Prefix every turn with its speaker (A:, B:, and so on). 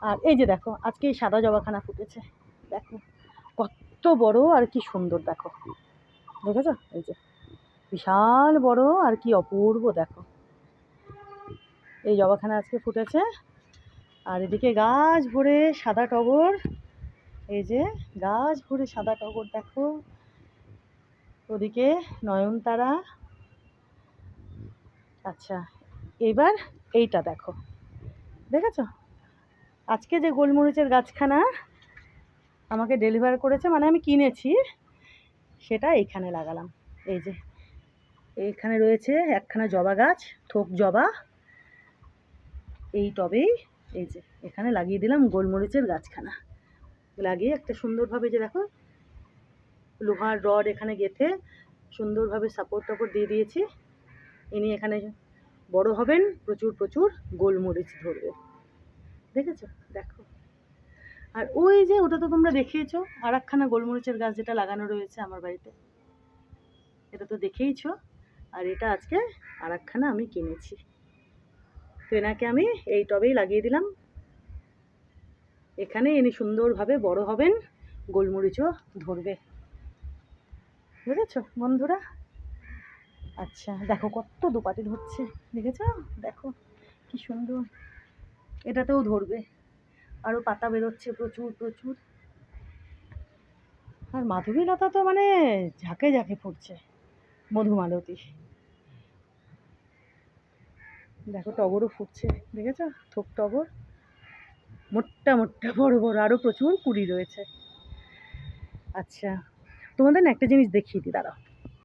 A: আর এই যে দেখো আজকে এই সাদা জবাখানা ফুটেছে, দেখো কত বড় আর কি সুন্দর, দেখো দেখেছো, এই যে বিশাল বড় আর কি অপূর্ব, দেখো এই জবাখানা আজকে ফুটেছে। আর এদিকে গাছ ভরে সাদা টগর, এই যে গাছ ভরে সাদা টগর, দেখো ওদিকে নয়নতারা। আচ্ছা এবার এইটা দেখো, দেখেছো আজকে যে গোলমরিচের গাছখানা আমাকে ডেলিভার করেছে, মানে আমি কিনেছি, সেটা এইখানে লাগালাম। এই যে এইখানে রয়েছে একখানা জবা গাছ, থোক জবা, এই টবেই এই যে এখানে লাগিয়ে দিলাম গোলমরিচের গাছখানা। লাগিয়ে একটা সুন্দরভাবে যে দেখো লোহার রড এখানে গেঁথে সুন্দরভাবে সাপোর্ট টাপোর্ট দিয়ে দিয়েছি। ইনি এখানে বড় হবেন, প্রচুর প্রচুর গোলমরিচ ধরবে, দেখেছো, দেখো। আর ওই যে ওটা তো তোমরা দেখিয়েছো, আর একখানা গোলমরিচের গাছ যেটা লাগানো রয়েছে আমার বাড়িতে, এটা তো দেখেইছো। আর এটা আজকে আর একখানা আমি কিনেছি, তো এনাকে আমি এই টবেই লাগিয়ে দিলাম। এখানে ইনি সুন্দরভাবে বড় হবেন, গোলমরিচও ধরবে, বুঝেছো বন্ধুরা। আচ্ছা দেখো কত দুপাটি ধরছে, দেখেছো, দেখো কি সুন্দর, এটাতেও ধরবে, আরও পাতা বেরোচ্ছে প্রচুর প্রচুর। আর মাধবীলতা তো মানে ঝাঁকে ঝাঁকে ফুটছে, মধুমালতী, দেখো টগরও ফুটছে, দেখেছো থোক টগর, মোট্টা মোট্টা বড় বড়, আরও প্রচুর কুড়ি রয়েছে। আচ্ছা তোমাদের না একটা জিনিস দেখিয়ে দিই, দাঁড়াও।